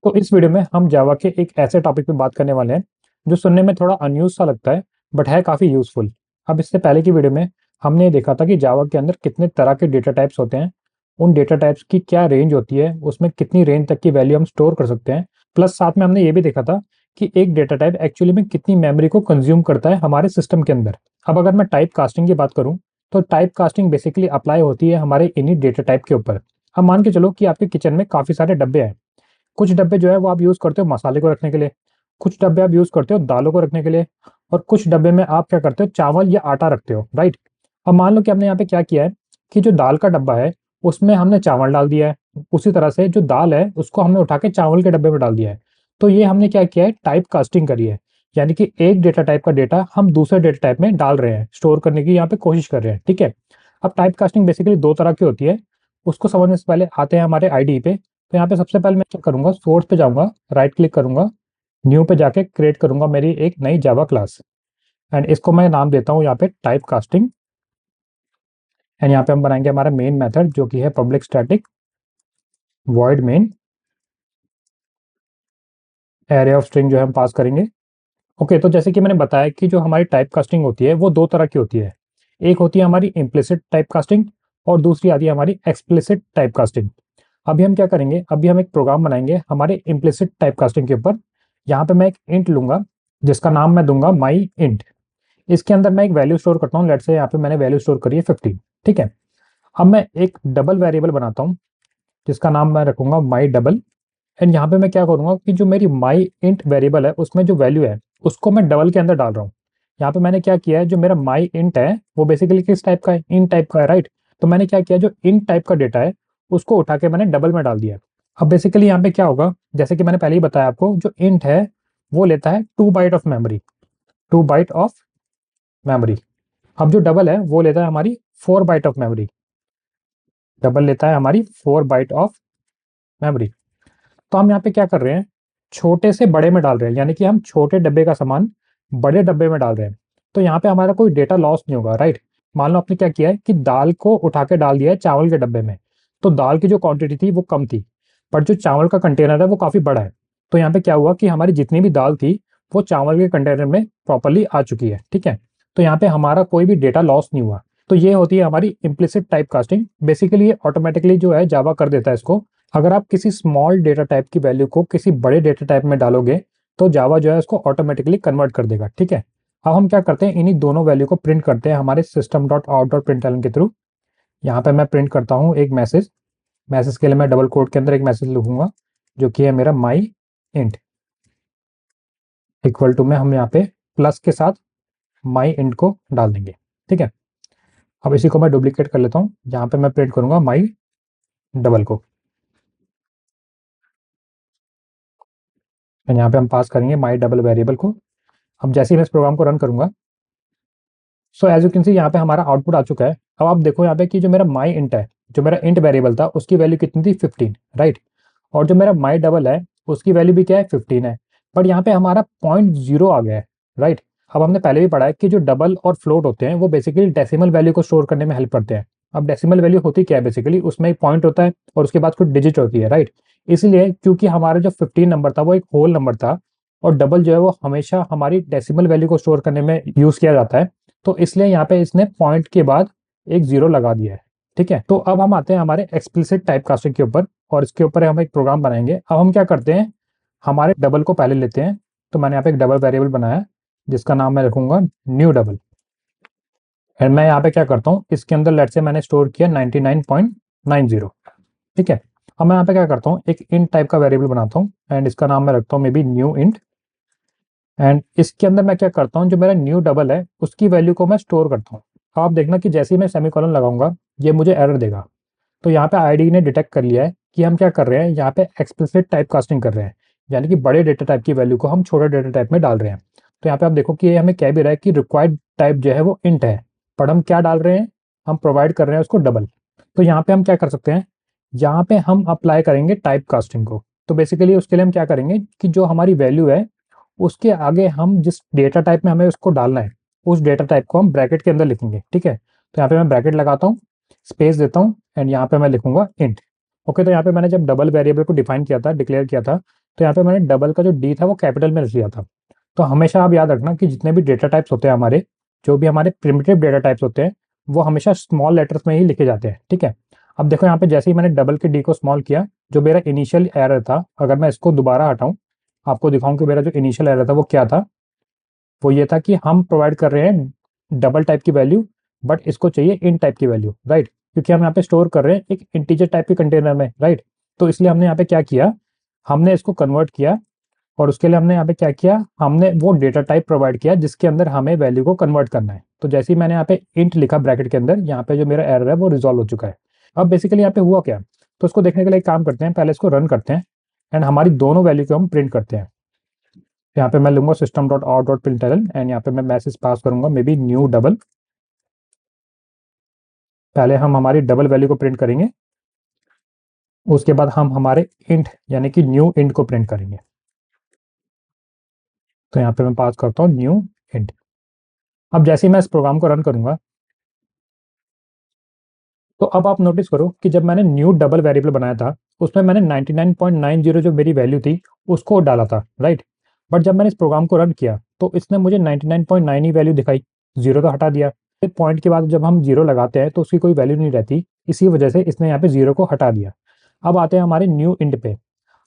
तो इस वीडियो में हम जावा के एक ऐसे टॉपिक पे बात करने वाले हैं जो सुनने में थोड़ा अनयूज सा लगता है बट है काफ़ी यूजफुल। अब इससे पहले की वीडियो में हमने ये देखा था कि जावा के अंदर कितने तरह के डेटा टाइप्स होते हैं, उन डेटा टाइप्स की क्या रेंज होती है, उसमें कितनी रेंज तक की वैल्यू हम स्टोर कर सकते हैं। प्लस साथ में हमने ये भी देखा था कि एक डेटा टाइप एक्चुअली में कितनी मेमोरी को कंज्यूम करता है हमारे सिस्टम के अंदर। अब अगर मैं टाइप कास्टिंग की बात करूँ तो टाइप कास्टिंग बेसिकली अप्लाई होती है हमारे इन्हीं डेटा टाइप के ऊपर। अब मान के चलो कि आपके किचन में काफ़ी सारे डब्बे हैं। कुछ डब्बे जो है वो आप यूज़ करते हो मसाले को रखने के लिए, कुछ डब्बे आप यूज़ करते हो दालों को रखने के लिए, और कुछ डब्बे में आप क्या करते हो चावल या आटा रखते हो, राइट। अब मान लो कि हमने यहाँ पे क्या किया है कि जो दाल का डब्बा है उसमें हमने चावल डाल दिया है, उसी तरह से जो दाल है उसको हमने उठा के चावल के डब्बे में डाल दिया है। तो ये हमने क्या किया है, टाइप कास्टिंग करी है। यानी कि एक डेटा टाइप का डेटा हम दूसरे डेटा टाइप में डाल रहे हैं, स्टोर करने की यहाँ पे कोशिश कर रहे हैं, ठीक है। अब टाइप कास्टिंग बेसिकली दो तरह की होती है, उसको समझने से पहले आते हैं हमारे आईडी पे। तो यहाँ पे सबसे पहले मैं क्या करूँगा, सोर्स पे जाऊँगा, राइट क्लिक करूँगा, न्यू पे जाके क्रिएट करूँगा मेरी एक नई जावा क्लास, एंड इसको मैं नाम देता हूँ यहाँ पे टाइप कास्टिंग। एंड यहाँ पे हम बनाएंगे हमारा मेन मेथड जो कि है public static void main array of string जो है हम पास करेंगे। ओके, तो जैसे कि मैंने बताया कि जो हमारी टाइप कास्टिंग होती है वो दो तरह की होती है। एक होती है हमारी इम्प्लिसिट टाइप कास्टिंग और दूसरी आती है हमारी एक्सप्लिसिट टाइप कास्टिंग। अभी हम क्या करेंगे, अभी हम एक प्रोग्राम बनाएंगे हमारे इम्प्लिसिट टाइप कास्टिंग के ऊपर। यहाँ पे मैं एक इंट लूंगा जिसका नाम मैं दूंगा माई इंट। इसके अंदर मैं एक वैल्यू स्टोर करता हूँ, लेट्स से यहाँ पे मैंने वैल्यू स्टोर करी है 15, ठीक है। अब मैं एक डबल वेरिएबल बनाता हूँ जिसका नाम मैं रखूंगा माई डबल। एंड यहाँ पे मैं क्या करूंगा कि जो मेरी माई इंट वेरिएबल है उसमें जो वैल्यू है उसको मैं डबल के अंदर डाल रहा हूँ। यहाँ पे मैंने क्या किया है, जो मेरा माई इंट है वो बेसिकली किस टाइप का है, इन टाइप का है, राइट। तो मैंने क्या किया, जो इन टाइप का डेटा है उसको उठा के मैंने डबल में डाल दिया। अब बेसिकली यहाँ पे क्या होगा, जैसे कि मैंने पहले ही बताया आपको, जो इंट है वो लेता है 2 byte of memory, 2 byte of memory. अब जो डबल है वो लेता है हमारी 4 बाइट ऑफ मेमोरी, डबल लेता है हमारी 4 बाइट ऑफ मेमोरी। तो हम यहाँ पे क्या कर रहे हैं, छोटे से बड़े में डाल रहे हैं, यानी कि हम छोटे डब्बे का सामान बड़े डब्बे में डाल रहे हैं। तो यहाँ पे हमारा कोई डेटा लॉस नहीं होगा, राइट। मान लो आपने क्या किया है कि दाल को उठा के डाल दिया है चावल के डब्बे में, तो दाल की जो क्वांटिटी थी वो कम थी, बट जो चावल का कंटेनर है वो काफ़ी बड़ा है। तो यहाँ पे क्या हुआ कि हमारी जितनी भी दाल थी वो चावल के कंटेनर में प्रॉपरली आ चुकी है, ठीक है। तो यहाँ पे हमारा कोई भी डेटा लॉस नहीं हुआ। तो ये होती है हमारी इम्प्लिसिट टाइप कास्टिंग। बेसिकली ये ऑटोमेटिकली जो है जावा कर देता है इसको। अगर आप किसी स्मॉल डेटा टाइप की वैल्यू को किसी बड़े डेटा टाइप में डालोगे तो जावा जो है उसको ऑटोमेटिकली कन्वर्ट कर देगा, ठीक है। अब हम क्या करते हैं, इन्हीं दोनों वैल्यू को प्रिंट करते हैं हमारे system dot out dot println के थ्रू। यहाँ पे मैं प्रिंट करता हूँ एक मैसेज। मैसेज के लिए मैं डबल कोट के अंदर एक मैसेज लिखूंगा जो कि है मेरा माई इंट इक्वल टू में हम यहाँ पे प्लस के साथ माई इंट को डाल देंगे, ठीक है। अब इसी को मैं डुप्लीकेट कर लेता हूँ, यहाँ पे मैं प्रिंट करूंगा माई डबल को, एंड यहाँ पे हम पास करेंगे माई डबल वेरिएबल को। अब जैसे ही मैं इस प्रोग्राम को रन करूंगा, so as you can see यहाँ पे हमारा आउटपुट आ चुका है। अब आप देखो यहाँ पे कि जो मेरा माई इंट है, जो मेरा इंट वेरिएबल था उसकी वैल्यू कितनी थी 15, राइट। और जो मेरा माई डबल है उसकी वैल्यू भी क्या है 15 है, बट यहाँ पे हमारा 0.0 आ गया है, राइट। अब हमने पहले भी पढ़ा है कि जो डबल और फ्लोट होते हैं वो बेसिकली डेसिमल वैल्यू को स्टोर करने में हेल्प करते हैं। अब डेसिमल वैल्यू होती क्या है, बेसिकली उसमें एक पॉइंट होता है और उसके बाद कुछ डिजिट होती है, राइट। इसलिए क्योंकि हमारा जो 15 नंबर था वो एक होल नंबर था, और डबल जो है वो हमेशा हमारी डेसिमल वैल्यू को स्टोर करने में यूज किया जाता है, तो इसलिए यहाँ पे इसने पॉइंट के बाद एक जीरो लगा दिया है, ठीक है। तो अब हम आते हैं हमारे एक्सप्लिसिट टाइप कास्टिंग के ऊपर, और इसके ऊपर हम एक प्रोग्राम बनाएंगे। अब हम क्या करते हैं, हमारे डबल को पहले लेते हैं। तो मैंने यहाँ पे एक डबल वेरिएबल बनाया जिसका नाम मैं रखूंगा न्यू डबल। एंड मैं यहाँ पे क्या करता हूँ, इसके अंदर लेट से मैंने स्टोर किया 99.90, ठीक है। अब मैं यहाँ पे क्या करता हूँ, एक इंट टाइप का वेरिएबल बनाता हूँ एंड इसका नाम मैं रखता हूँ may be new int. And इसके अंदर मैं क्या करता हूँ, जो मेरा न्यू डबल है उसकी वैल्यू को मैं स्टोर करता हूँ। आप देखना कि जैसे ही मैं सेमीकोलन लगाऊंगा ये मुझे एरर देगा। तो यहाँ पे आईडी ने डिटेक्ट कर लिया है कि हम क्या कर रहे हैं, यहाँ पे एक्सप्लिसिट टाइप कास्टिंग कर रहे हैं, यानी कि बड़े डेटा टाइप की वैल्यू को हम छोटे डेटा टाइप में डाल रहे हैं। तो यहाँ पे आप देखो कि ये हमें कह भी रहा है कि रिक्वायर्ड टाइप जो है वो इंट है, पर हम क्या डाल रहे हैं, हम प्रोवाइड कर रहे हैं उसको डबल। तो यहाँ पे हम क्या कर सकते हैं, यहाँ पे हम अप्लाई करेंगे टाइप कास्टिंग को। तो बेसिकली उसके लिए हम क्या करेंगे कि जो हमारी वैल्यू है उसके आगे हम जिस डेटा टाइप में हमें उसको डालना है उस डेटा टाइप को हम ब्रैकेट के अंदर लिखेंगे, ठीक है। तो यहाँ पे मैं ब्रैकेट लगाता हूँ, स्पेस देता हूँ, एंड यहाँ पे मैं लिखूंगा इंट। ओके, तो यहाँ पे मैंने जब डबल वेरिएबल को डिफाइन किया था, डिक्लेयर किया था, तो यहाँ पे मैंने डबल का जो डी था वो कैपिटल में रख लिया था। तो हमेशा आप याद रखना कि जितने भी डेटा टाइप्स होते हैं हमारे, जो भी हमारे प्रिमिटिव डेटा टाइप्स होते हैं, वो हमेशा स्मॉल लेटर्स में ही लिखे जाते हैं, ठीक है। अब देखो यहाँ पे जैसे ही मैंने डबल के डी को स्मॉल किया, जो मेरा इनिशियल एरर था, अगर मैं इसको दोबारा हटाऊं, आपको दिखाऊं कि मेरा जो इनिशियल एरर था वो क्या था। वो ये था कि हम प्रोवाइड कर रहे हैं डबल टाइप की वैल्यू, बट इसको चाहिए इन टाइप की वैल्यू, राइट, क्योंकि हम यहाँ पे स्टोर कर रहे हैं एक इंटीजर टाइप के कंटेनर में, राइट। तो इसलिए हमने यहाँ पे क्या किया, हमने इसको कन्वर्ट किया, और उसके लिए हमने यहाँ पे क्या किया, हमने वो डेटा टाइप प्रोवाइड किया जिसके अंदर हमें वैल्यू को कन्वर्ट करना है। तो जैसे ही मैंने यहाँ पे इंट लिखा ब्रैकेट के अंदर, यहाँ पे जो मेरा एरर है वो रिजॉल्व हो चुका है। अब बेसिकली यहाँ पे हुआ क्या, तो उसको देखने के लिए एक काम करते हैं, पहले इसको रन करते हैं एंड हमारी दोनों वैल्यू को हम प्रिंट करते हैं। यहाँ पे मैं लूंगा system dot out dot println and यहाँ पे मैं मैसेज पास करूंगा मे बी न्यू डबल। पहले हम हमारी डबल वैल्यू को प्रिंट करेंगे, उसके बाद हम हमारे इंट यानी कि न्यू इंट को प्रिंट करेंगे। तो यहाँ पे मैं पास करता हूँ न्यू इंट। अब जैसे ही मैं इस प्रोग्राम को रन करूंगा, तो अब आप नोटिस करो कि जब मैंने न्यू डबल वेरिएबल बनाया था, उसमें मैंने 99.90 जो मेरी वैल्यू थी उसको डाला था, राइट। बट जब मैंने इस प्रोग्राम को रन किया तो इसने मुझे 99.9 ही वैल्यू दिखाई, जीरो तो हटा दिया। फिर पॉइंट के बाद जब हम जीरो लगाते हैं तो उसकी कोई वैल्यू नहीं रहती, इसी वजह से इसने यहाँ पे जीरो को हटा दिया। अब आते हैं हमारे न्यू इंट पे।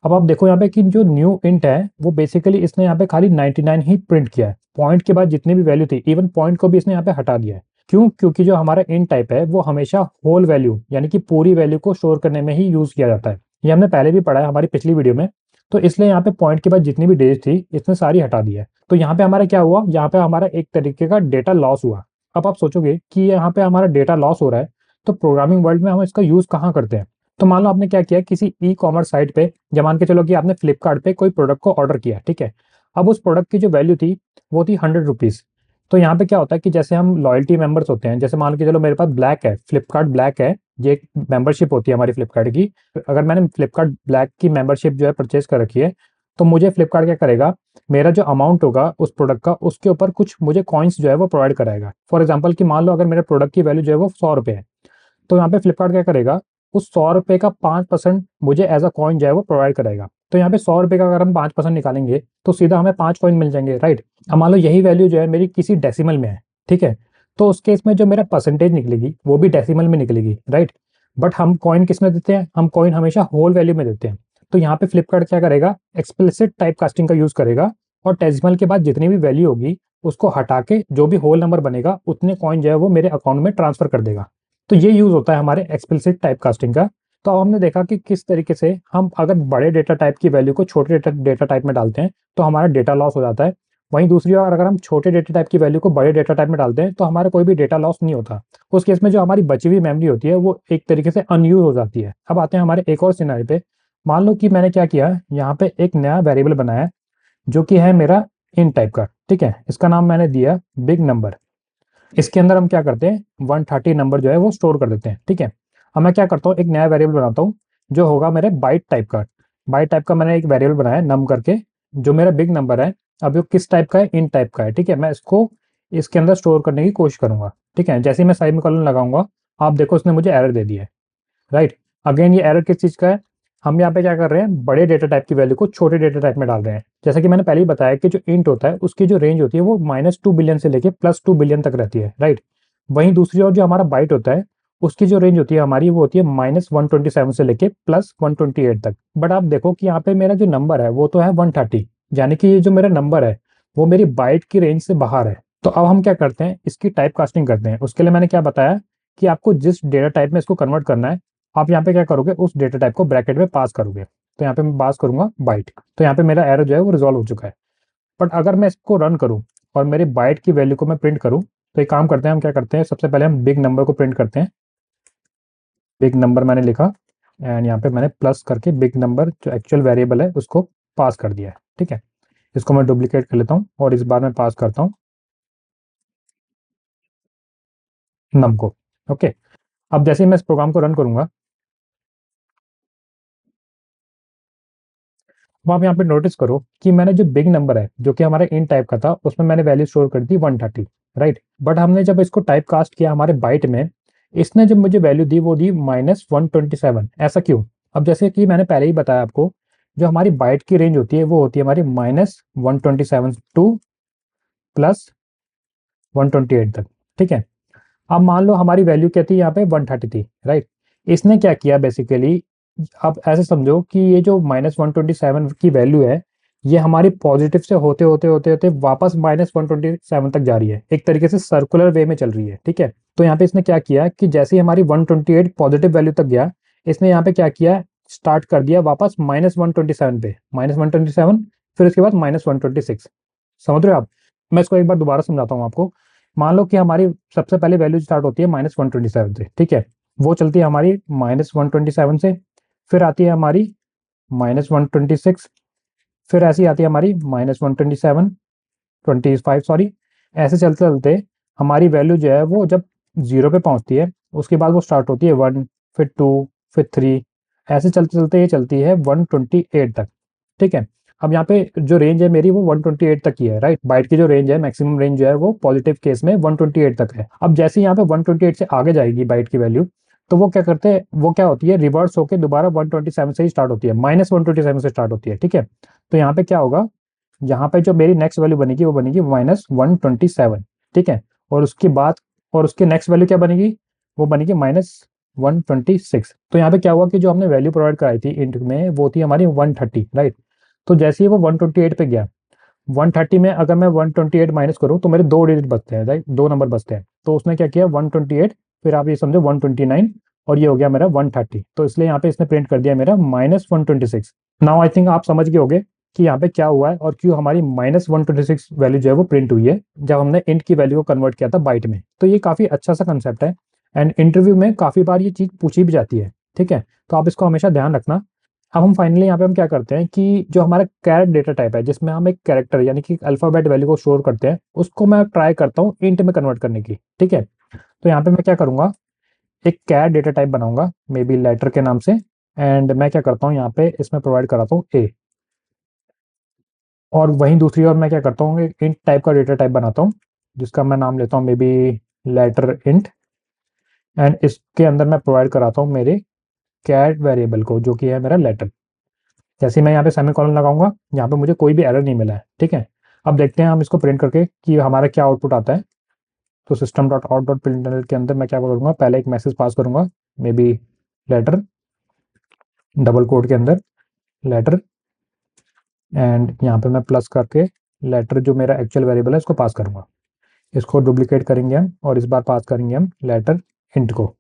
अब आप देखो यहाँ पे कि जो न्यू इंट है वो बेसिकली इसने यहाँ पे खाली 99 ही प्रिंट किया है, पॉइंट के बाद जितनी भी वैल्यू थी, इवन पॉइंट को भी इसने यहाँ पे हटा दिया है। क्यों? क्योंकि जो हमारा इंट टाइप है वो हमेशा होल वैल्यू यानी कि पूरी वैल्यू को स्टोर करने में ही यूज किया जाता है। ये हमने पहले भी पढ़ा है हमारी पिछली वीडियो में। तो इसलिए यहाँ पे पॉइंट के बाद जितनी भी डिजिट थी इसने सारी हटा दी है। तो यहाँ पे हमारा क्या हुआ, यहाँ पे हमारा एक तरीके का डेटा लॉस हुआ। अब आप सोचोगे कि यहाँ पे हमारा डेटा लॉस हो रहा है, तो प्रोग्रामिंग वर्ल्ड में हम इसका यूज कहाँ करते हैं। तो मान लो आपने क्या किया, किसी ई कॉमर्स साइट पे, या मान के चलो कि आपने फ्लिपकार्ट पे कोई प्रोडक्ट को ऑर्डर किया, ठीक है। अब उस प्रोडक्ट की जो वैल्यू थी वो थी 100 रुपीज़। तो यहाँ पे क्या होता है कि जैसे हम लॉयल्टी मेंबर्स होते हैं, जैसे मान के चलो मेरे पास ब्लैक है, फ्लिपकार्ट ब्लैक है, ये एक मेंबरशिप होती है हमारी फ्लिपकार्ट की। अगर मैंने फ्लिपकार्ट ब्लैक की मेंबरशिप जो है परचेज कर रखी है, तो मुझे फ्लिपकार्ट क्या करेगा, मेरा जो अमाउंट होगा उस प्रोडक्ट का, उसके ऊपर कुछ मुझे कॉइन्स जो है वो प्रोवाइड कराएगा। फॉर एग्जाम्पल कि मान लो अगर मेरे प्रोडक्ट की वैल्यू जो है वो 100 रुपये है, तो यहाँ पे फ्लिपकार्ट क्या करेगा, उस 100 रुपये का 5% मुझे एज अ कॉइन जो है वो प्रोवाइड करेगा। तो यहाँ पे 100 रुपये का अगर हम 5% निकालेंगे तो सीधा हमें 5 कॉइन मिल जाएंगे, राइट। अब मान लो यही वैल्यू जो है मेरी किसी डेसिमल में है, ठीक है, तो उस केस में जो मेरा परसेंटेज निकलेगी वो भी डेसिमल में निकलेगी, राइट। बट हम कॉइन किस में देते हैं, हम कॉइन हमेशा होल वैल्यू में देते हैं। तो यहाँ पे फ्लिपकार्ट क्या करेगा, एक्सप्लिसिट टाइप कास्टिंग का यूज करेगा, और डेसिमल के बाद जितनी भी वैल्यू होगी उसको हटा के जो भी होल नंबर बनेगा उतने कॉइन जो है वो मेरे अकाउंट में ट्रांसफर कर देगा। तो ये यूज होता है हमारे एक्सप्लिसिट टाइप कास्टिंग का। तो अब हमने देखा कि किस तरीके से हम अगर बड़े डेटा टाइप की वैल्यू को छोटे डेटा टाइप में डालते हैं तो हमारा डेटा लॉस हो जाता है। वहीं दूसरी ओर अगर हम छोटे डेटा टाइप की वैल्यू को बड़े डेटा टाइप में डालते हैं तो हमारा कोई भी डेटा लॉस नहीं होता। उस केस में जो हमारी बची हुई मेमोरी होती है वो एक तरीके से अनयूज हो जाती है। अब आते हैं हमारे एक और सिनारी पे। मान लो कि मैंने क्या किया, यहाँ पे एक नया वेरिएबल बनाया जो कि है मेरा इन टाइप का, ठीक है। इसका नाम मैंने दिया बिग नंबर। इसके अंदर हम क्या करते हैं, 130 नंबर जो है वो स्टोर कर देते हैं, ठीक है। अब मैं क्या करता हूँ, एक नया वेरिएबल बनाता हूँ जो होगा मेरे बाइट टाइप का। बाइट टाइप का मैंने एक वेरिएबल बनाया नम करके, जो मेरा बिग नंबर है। अब वो किस टाइप का है, इन टाइप का है, ठीक है। मैं इसको इसके अंदर स्टोर करने की कोशिश करूंगा, ठीक है। जैसे ही मैं सेमीकोलन लगाऊंगा, आप देखो उसने मुझे एरर दे दिया है, राइट। अगेन ये एरर किस चीज का है, हम यहाँ पे क्या कर रहे हैं, बड़े डेटा टाइप की वैल्यू को छोटे डेटा टाइप में डाल रहे हैं। जैसा कि मैंने पहले ही बताया कि जो इंट होता है उसकी जो रेंज होती है वो -2 बिलियन से लेके +2 बिलियन तक रहती है, राइट। वहीं दूसरी ओर जो हमारा बाइट होता है उसकी जो रेंज होती है हमारी वो होती है -127 से लेके +128 तक। बट आप देखो कि यहाँ पे मेरा जो नंबर है वो तो है 130, यानी कि ये जो मेरा नंबर है वो मेरी बाइट की रेंज से बाहर है। तो अब हम क्या करते हैं, इसकी टाइप कास्टिंग करते हैं। उसके लिए मैंने क्या बताया कि आपको जिस डेटा टाइप में इसको कन्वर्ट करना है, आप यहाँ पे क्या करोगे, उस डेटा टाइप को ब्रैकेट में पास करोगे। तो यहाँ पे मैं पास करूंगा बाइट। तो यहाँ पे मेरा एरर जो है वो रिजॉल्व हो चुका है। बट अगर मैं इसको रन करूं और मेरे बाइट की वैल्यू को मैं प्रिंट करूं, तो एक काम करते हैं, हम क्या करते हैं, सबसे पहले हम बिग नंबर को प्रिंट करते हैं। बिग नंबर मैंने लिखा एंड यहाँ पे मैंने प्लस करके बिग नंबर जो एक्चुअल वेरिएबल है उसको पास कर दिया है, ठीक है। इसको मैं डुप्लीकेट कर लेता हूँ और इस बार मैं पास करता हूँ नम को। ओके, अब जैसे ही मैं इस प्रोग्राम को रन करूंगा, अब आप यहाँ पे नोटिस करो कि मैंने जो बिग नंबर है जो कि हमारे इन टाइप का था उसमें मैंने वैल्यू स्टोर कर दी 130, राइट। बट हमने जब इसको टाइप कास्ट किया हमारे बाइट में, इसने जब मुझे वैल्यू दी वो दी -127। ऐसा क्यों? अब जैसे कि मैंने पहले ही बताया आपको, जो हमारी बाइट की रेंज होती है वो होती है हमारी -127 टू +128 तक, ठीक है। अब मान लो हमारी वैल्यू क्या थी यहाँ पे 130 थी, राइट। इसने क्या किया बेसिकली, आप ऐसे समझो कि ये जो -127 की वैल्यू है, ये हमारी पॉजिटिव से होते होते होते होते वापस -127 तक जा रही है, एक तरीके से सर्कुलर वे में चल रही है, ठीक है। तो यहाँ पे इसने क्या किया कि जैसे ही हमारी 128 पॉजिटिव वैल्यू तक गया, इसने यहाँ पे क्या किया, स्टार्ट कर दिया वापस -127 पे, -127, फिर उसके बाद -126। समझ रहे हो आप? मैं इसको एक बार दोबारा समझाता हूँ आपको। मान लो कि हमारी सबसे पहले वैल्यू स्टार्ट होती है -127 से, ठीक है। वो चलती है हमारी -127 से, फिर आती है हमारी -126, फिर ऐसी आती है हमारी -127, 25 सॉरी। ऐसे चलते चलते हमारी वैल्यू जो है वो जब जीरो पे पहुंचती है, उसके बाद वो स्टार्ट होती है 1, फिर 2, फिर 3, ऐसे चलते चलते ये चलती है 128 तक, ठीक है। अब यहाँ पे जो रेंज है मेरी वो 128 तक की है, राइट। बाइट की जो रेंज है, मैक्सिमम रेंज जो है वो पॉजिटिव केस में 128 तक है। अब जैसे यहाँ पे 128 से आगे जाएगी बाइट की वैल्यू, तो वो क्या करते हैं, वो क्या होती है, रिवर्स होकर दोबारा 127 से ही स्टार्ट होती है, -127 से स्टार्ट होती है, ठीक है। तो यहाँ पे क्या होगा, यहाँ पे जो मेरी नेक्स्ट वैल्यू बनेगी वो बनेगी -127, ठीक है। और उसके बाद, और उसकी नेक्स्ट वैल्यू क्या बनेगी, वो बनेगी -126। तो यहाँ पे क्या हुआ कि जो हमने वैल्यू प्रोवाइड कराई थी इंट में, वो थी हमारी 130, राइट। तो जैसे ही वो 128 पे गया, 130 में अगर मैं 128 माइनस करूँ तो मेरे दो डिजिट बचते हैं, राइट, दो नंबर बचते हैं। तो उसने क्या किया, 128, फिर आप ये समझो 129, और ये हो गया मेरा 130। तो इसलिए यहाँ पे इसने प्रिंट कर दिया मेरा -126। नाउ आई थिंक आप समझ गए होगे कि यहाँ पे क्या हुआ है और क्यों हमारी -126 वैल्यू जो है वो प्रिंट हुई है जब हमने इंट की वैल्यू को कन्वर्ट किया था बाइट में। तो ये काफ़ी अच्छा सा कंसेप्ट है, एंड इंटरव्यू में काफ़ी बार ये चीज़ पूछी भी जाती है, ठीक है। तो आप इसको हमेशा ध्यान रखना। अब हम फाइनली यहाँ पे हम क्या करते हैं कि जो हमारा कैरेट डेटा टाइप है, जिसमें हम एक कैरेक्टर यानी कि अल्फाबेट वैल्यू को स्टोर करते हैं, उसको मैं ट्राई करता हूँ इंट में कन्वर्ट करने की, ठीक है। तो यहाँ पे मैं क्या करूँगा, एक कैर डेटा टाइप बनाऊंगा मे बी लेटर के नाम से, एंड मैं क्या करता हूँ यहाँ पे इसमें प्रोवाइड कराता हूँ ए। और वहीं दूसरी ओर मैं क्या करता हूँ, एक इंट टाइप का डेटा टाइप बनाता हूँ, जिसका मैं नाम लेता हूँ maybe letter int, and इसके अंदर मैं प्रोवाइड कराता हूँ मेरे कैर वेरिएबल को, जो कि है मेरा लेटर। जैसे ही मैं यहाँ पे सेमीकोलन लगाऊंगा, यहाँ पे मुझे कोई भी एरर नहीं मिला है, ठीक है। अब देखते हैं हम इसको प्रिंट करके कि हमारा क्या आउटपुट आता है। तो सिस्टम डॉट आउट डॉट प्रिंटल के अंदर मैं क्या करूँगा, पहले एक मैसेज पास करूँगा, maybe letter, double quote के अंदर लेटर, एंड यहाँ पे मैं प्लस करके लेटर जो मेरा एक्चुअल वेरिएबल है उसको पास करूँगा। इसको डुप्लीकेट करेंगे हम, और इस बार पास करेंगे हम लेटर इंट को।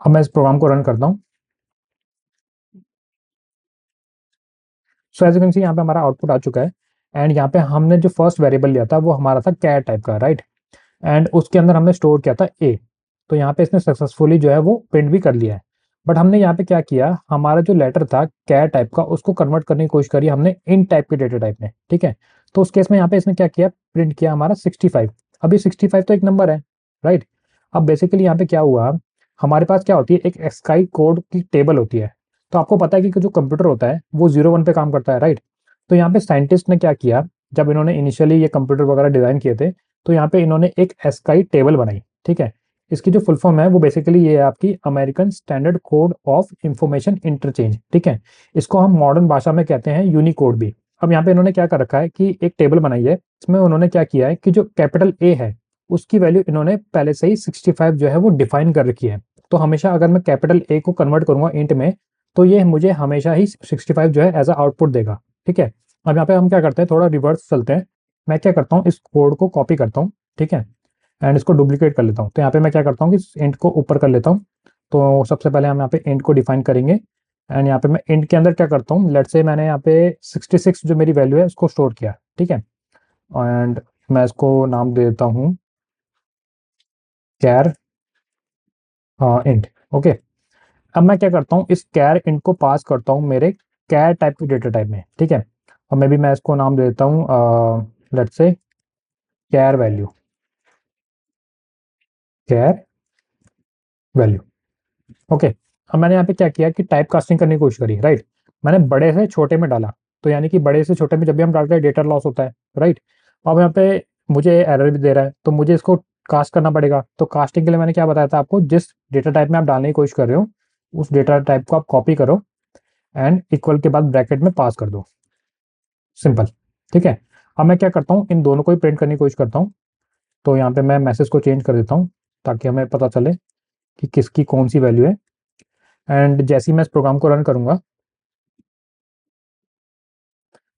अब मैं इस प्रोग्राम को रन करता हूँ। So as you can see यहाँ पे हमारा आउटपुट आ चुका है, एंड यहाँ पे हमने जो फर्स्ट वेरिएबल लिया था वो हमारा था कैर टाइप का, राइट। एंड उसके अंदर हमने स्टोर किया था ए। तो यहाँ पे इसने सक्सेसफुली जो है वो प्रिंट भी कर लिया है। बट हमने यहाँ पे क्या किया, हमारा जो लेटर था कैर टाइप का, उसको कन्वर्ट करने की कोशिश करी हमने इन टाइप के डेटा टाइप में, ठीक है। तो उस केस में यहाँ पे इसने क्या किया, प्रिंट किया हमारा 65। अभी 65 तो एक नंबर है, राइट। अब बेसिकली यहाँ पे क्या हुआ, हमारे पास क्या होती है, एक एक्सकाई कोड की टेबल होती है। तो आपको पता है कि जो कंप्यूटर होता है वो 0 1 पे काम करता है, राइट। तो यहाँ पे साइंटिस्ट ने क्या किया, जब इन्होंने इनिशियली ये कंप्यूटर वगैरह डिजाइन किए थे, तो यहाँ पे इन्होंने एक एस्काई टेबल बनाई, ठीक है। इसकी जो फुल फॉर्म है वो बेसिकली ये है आपकी American standard code of information interchange, ठीक है। इसको हम मॉडर्न भाषा में कहते हैं यूनिकोड भी। अब यहाँ पे इन्होंने क्या कर रखा है कि एक टेबल बनाई है, इसमें उन्होंने क्या किया है कि जो कैपिटल ए है उसकी वैल्यू इन्होंने पहले से ही 65 जो है वो डिफाइन कर रखी है। तो हमेशा अगर मैं कैपिटल ए को कन्वर्ट करूंगा इंट में, तो ये मुझे हमेशा ही 65 जो है एज अ आउटपुट देगा, ठीक है। अब यहाँ पे हम क्या करते हैं, थोड़ा रिवर्स चलते हैं। मैं क्या करता हूँ, इस कोड को कॉपी करता हूँ, ठीक है, एंड इसको डुप्लीकेट कर लेता हूँ। तो यहाँ पे मैं क्या करता हूँ कि इस इंट को ऊपर कर लेता हूँ। तो सबसे पहले हम यहाँ पे इंट को डिफाइन करेंगे, एंड यहाँ पे मैं इंट के अंदर क्या करता हूँ, लेट्स से मैंने यहाँ पे 66 जो मेरी वैल्यू है उसको स्टोर किया, ठीक है। एंड मैं इसको नाम दे देता हूँ कैर इंट, ओके। अब मैं क्या करता हूँ, इस कैर इंट को पास करता हूँ मेरे कैर टाइप के डेटा टाइप में, ठीक है। और मैं भी मैं इसको नाम दे देता हूँ let's say char value, char value, okay. अब मैंने यहाँ पे क्या किया कि टाइप कास्टिंग करने की कोशिश करी, राइट। मैंने बड़े से छोटे में डाला, तो यानी कि बड़े से छोटे में जब भी हम डालते हैं डेटा लॉस होता है, राइट। अब यहाँ पे मुझे एरर भी दे रहा है, तो मुझे इसको कास्ट करना पड़ेगा। तो कास्टिंग के लिए मैंने क्या बताया था आपको, जिस डेटा टाइप में आप डालने की कोशिश कर रहे हो उस डेटा टाइप को आप कॉपी करो एंड इक्वल के बाद ब्रैकेट में पास कर दो, सिंपल। ठीक है, अब मैं क्या करता हूँ, इन दोनों को ही प्रिंट करने की कोशिश करता हूँ। तो यहाँ पे मैं मैसेज को चेंज कर देता हूँ ताकि हमें पता चले कि किसकी कौन सी वैल्यू है। एंड जैसे ही मैं इस प्रोग्राम को रन करूंगा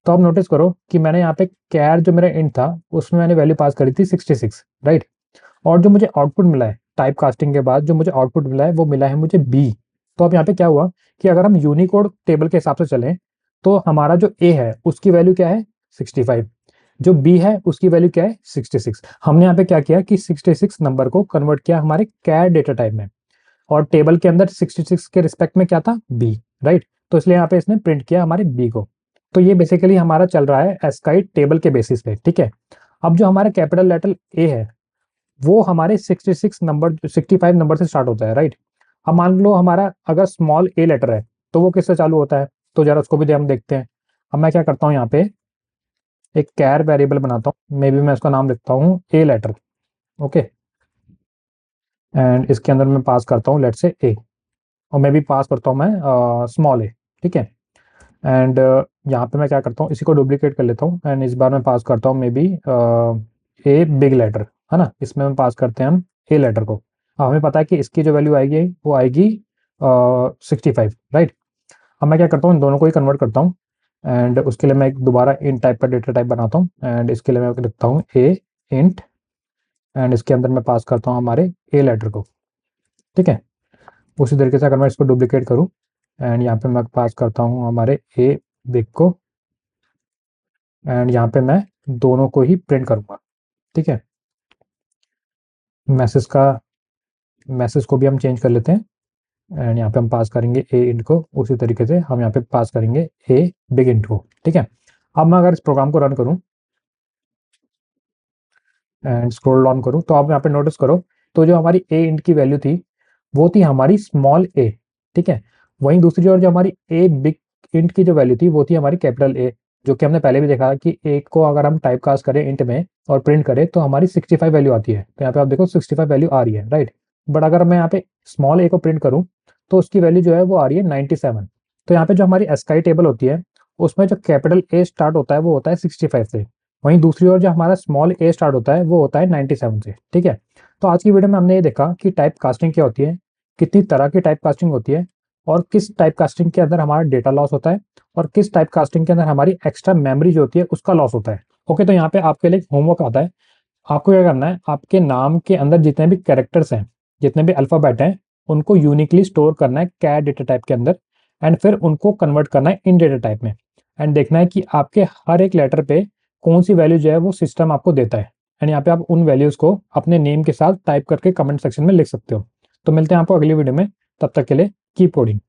तो आप नोटिस करो कि मैंने यहाँ पे कैर जो मेरा इंट था उसमें मैंने वैल्यू पास करी थी 66, राइट। और जो मुझे आउटपुट मिला है टाइप कास्टिंग के बाद, जो मुझे आउटपुट मिला है वो मिला है मुझे बी। तो अब यहाँ पे क्या हुआ कि अगर हम यूनिकोड टेबल के हिसाब से चलें तो हमारा जो ए है उसकी वैल्यू क्या है 65, जो बी है उसकी वैल्यू क्या है 66। हमने यहाँ पे क्या किया कि 66 नंबर को कन्वर्ट किया हमारे कैर डेटा टाइप में, और टेबल के अंदर 66 के रिस्पेक्ट में क्या था बी, राइट। तो इसलिए यहाँ पे इसने प्रिंट किया हमारे बी को। तो ये बेसिकली हमारा चल रहा है एस्काई टेबल के बेसिस पे, ठीक है। अब जो हमारा कैपिटल लेटर ए है वो हमारे 66 नंबर 65 नंबर से स्टार्ट होता है, राइट। अब मान लो हमारा अगर स्मॉल ए लेटर है तो वो किससे चालू होता है, तो जरा उसको भी हम देखते हैं। अब मैं क्या करता हूँ, यहाँ पे एक कैर वेरिएबल बनाता हूँ, मे बी मैं उसका नाम लिखता हूँ ए लेटर, ओके। एंड इसके अंदर मैं पास करता हूँ लेट से ए, और मैं भी पास करता हूँ मैं स्मॉल ए, ठीक है। एंड यहाँ पे मैं क्या करता हूँ, इसी को डुप्लीकेट कर लेता हूँ एंड इस बार मैं पास करता हूँ maybe a big letter, है ना। इसमें हम पास करते हैं हम ए लेटर को। अब हमें पता है कि इसकी जो वैल्यू आएगी वो आएगी 65, राइट। अब मैं क्या करता हूँ, इन दोनों को ही कन्वर्ट करता हूँ एंड उसके लिए मैं एक दोबारा इन टाइप का डेटा टाइप बनाता हूँ एंड इसके लिए मैं लिखता हूँ ए इंट, एंड इसके अंदर मैं पास करता हूँ हमारे ए लेटर को, ठीक है। उसी तरीके से अगर मैं इसको डुप्लीकेट करूँ एंड यहाँ पे मैं पास करता हूँ हमारे ए बिग को, एंड यहाँ पे मैं दोनों को ही प्रिंट करूंगा, ठीक है। मैसेज को भी हम चेंज कर लेते हैं एंड यहाँ पे हम पास करेंगे ए इंट को, उसी तरीके से हम यहाँ पे पास करेंगे ए बिग इंट को, ठीक है। अब मैं अगर इस प्रोग्राम को रन करूँ एंड स्क्रॉल डाउन करूँ तो आप यहाँ पे नोटिस करो तो जो हमारी ए इंट की वैल्यू थी वो थी हमारी स्मॉल ए, ठीक है। वहीं दूसरी ओर जो हमारी ए बिग इंट की जो वैल्यू थी वो थी हमारी कैपिटल ए, जो कि हमने पहले भी देखा कि ए को अगर हम टाइप कास्ट करें इंट में और प्रिंट करें तो हमारी 65 वैल्यू आती है। तो यहाँ पे आप देखो 65 वैल्यू आ रही है, राइट। बट अगर मैं यहाँ पे स्मॉल ए को प्रिंट करूँ तो उसकी वैल्यू जो है वो आ रही है 97। तो यहाँ पे जो हमारी एस्काई टेबल होती है उसमें जो कैपिटल ए स्टार्ट होता है वो होता है 65 से, वहीं दूसरी ओर जो हमारा स्मॉल ए स्टार्ट होता है वो होता है 97 से, ठीक है। तो आज की वीडियो में हमने ये देखा कि टाइप कास्टिंग क्या होती है, कितनी तरह की टाइप कास्टिंग होती है, और किस टाइप कास्टिंग के अंदर हमारा डेटा लॉस होता है, और किस टाइप कास्टिंग के अंदर हमारी एक्स्ट्रा मेमोरी जो होती है उसका लॉस होता है। ओके, तो यहाँ पे आपके लिए होमवर्क आता है। आपको क्या करना है, आपके नाम के अंदर जितने भी कैरेक्टर्स हैं, जितने भी अल्फाबेट हैं, उनको यूनिकली स्टोर करना है कैर डेटा टाइप के अंदर, एंड फिर उनको कन्वर्ट करना है इन डेटा टाइप में, एंड देखना है कि आपके हर एक लेटर पे कौन सी वैल्यू जो है वो सिस्टम आपको देता है। एंड यहाँ पे आप उन वैल्यूज को अपने नेम के साथ टाइप करके कमेंट सेक्शन में लिख सकते हो। तो मिलते हैं आपको अगली वीडियो में, तब तक के लिए कीप कोडिंग।